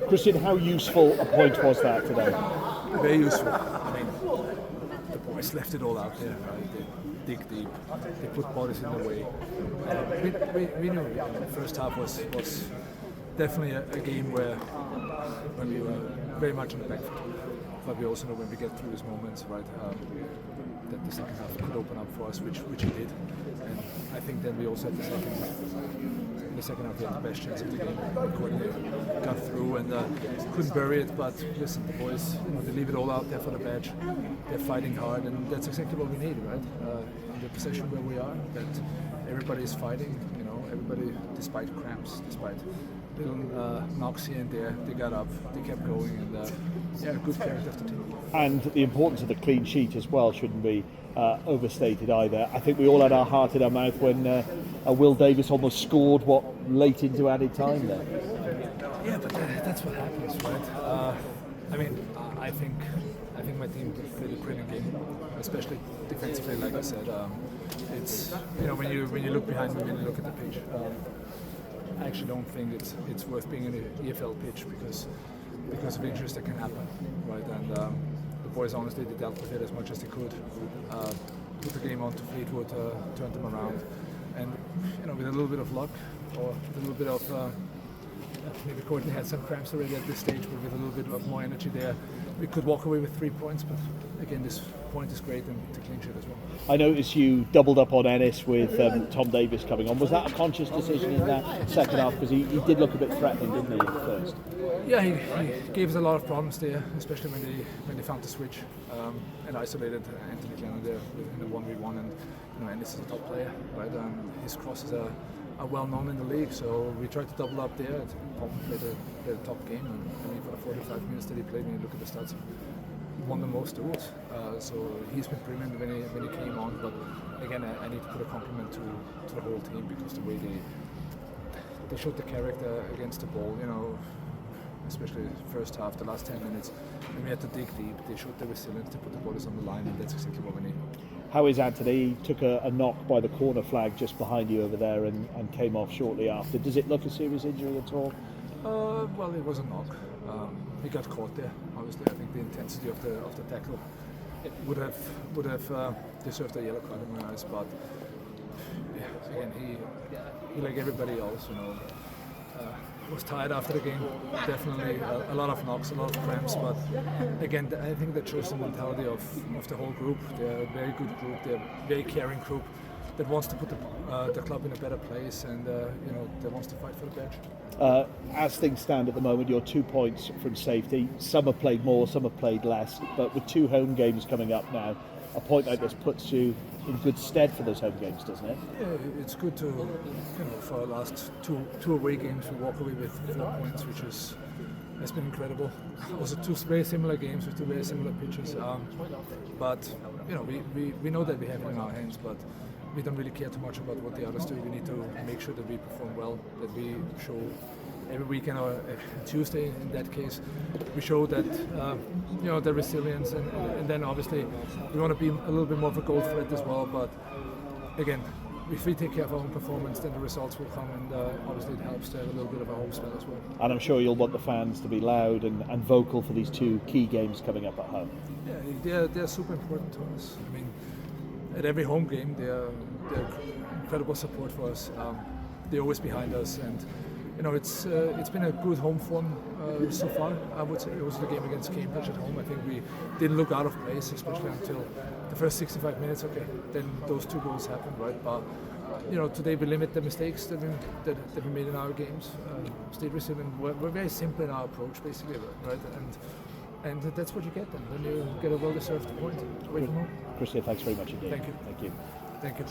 Christian, how useful a point was that today? Very useful. I mean, the boys left it all out there. Right? They dig deep. They put bodies in the way. We knew the first half was definitely a game where we were very much on the back foot. But we also know when we get through these moments, right, that the second half could open up for us, which it did. And I think then we also had the second half we had the best chance of the game. Courtney got through and couldn't bury it, but listen, the boys, they leave it all out there for the badge. They're fighting hard, and that's exactly what we need, right? In the position where we are, that everybody is fighting, everybody, despite cramps, despite little knocks here and there, they got up, they kept going, and good character of the team. And the importance of the clean sheet as well shouldn't be overstated either. I think we all had our heart in our mouth when Will Davis almost scored late into added time there. Yeah, but that's what happens, right? I think my team played a brilliant game, especially defensively. Like I said, it's when you look behind me, when you look at the pitch. I actually don't think it's worth being in an EFL pitch because of injuries that can happen, right? And the boys honestly they dealt with it as much as they could. Put the game on to Fleetwood, turned them around, and with a little bit of luck or a little bit of maybe Courtney had some cramps already at this stage, but with a little bit of more energy there, we could walk away with 3 points. But again, this point is great and to clean sheet as well. I noticed you doubled up on Ennis with Tom Davis coming on. Was that a conscious decision in that second half? Because he did look a bit threatening, didn't he, at first? Yeah, he gave us a lot of problems there, especially when they found the switch and isolated Anthony Glennon there in the 1v1. And Ennis is a top player, right? His crosses are well known in the league, so we tried to double up there. Tom played a top game, and for the 45 minutes that he played, when you look at the stats, he won the most duels. So he's been brilliant when he came on. But again, I need to put a compliment to the whole team because the way they showed the character against the ball, especially the first half, the last 10 minutes, when we had to dig deep, they showed the resilience to put the bodies on the line, and that's exactly what we need. How is Anthony? He took a knock by the corner flag just behind you over there and came off shortly after. Does it look a serious injury at all? Well, it was a knock. He got caught there. Obviously, I think the intensity of the tackle would have deserved a yellow card in my eyes. But again, he like everybody else, was tired after the game. Definitely a lot of knocks, a lot of cramps. But again, I think that shows the mentality of the whole group. They're a very good group. They're a very caring group that wants to put the club in a better place, and that wants to fight for the badge. As things stand at the moment, you're 2 points from safety. Some have played more, some have played less. But with 2 home games coming up now, a point like this puts you in good stead for those home games, doesn't it? Yeah, it's good to, for our last two away games, we walk away with 4 points, which has been incredible. Also 2 very similar games with 2 very similar pitches. But we know that we have it in our hands, but we don't really care too much about what the others do. We need to make sure that we perform well, that we show every weekend or Tuesday in that case, we show that the resilience, and then obviously we want to be a little bit more of a goal threat as well. But again, if we take care of our own performance, then the results will come, and obviously it helps to have a little bit of a home spell as well. And I'm sure you'll want the fans to be loud and vocal for these 2 key games coming up at home. Yeah, they're super important to us. I mean, at every home game, they're incredible support for us. They're always behind us, and it's been a good home form so far. I would say it was the game against Cambridge at home. I think we didn't look out of place, especially until the first 65 minutes. Okay, then those 2 goals happened, right? But today we limit the mistakes that we made in our games. Stayed resilient. We're very simple in our approach, basically, right? And that's what you get then. Then you get a well-deserved point away from home. Christian, thanks very much indeed. Thank you. Thank you. Thank you.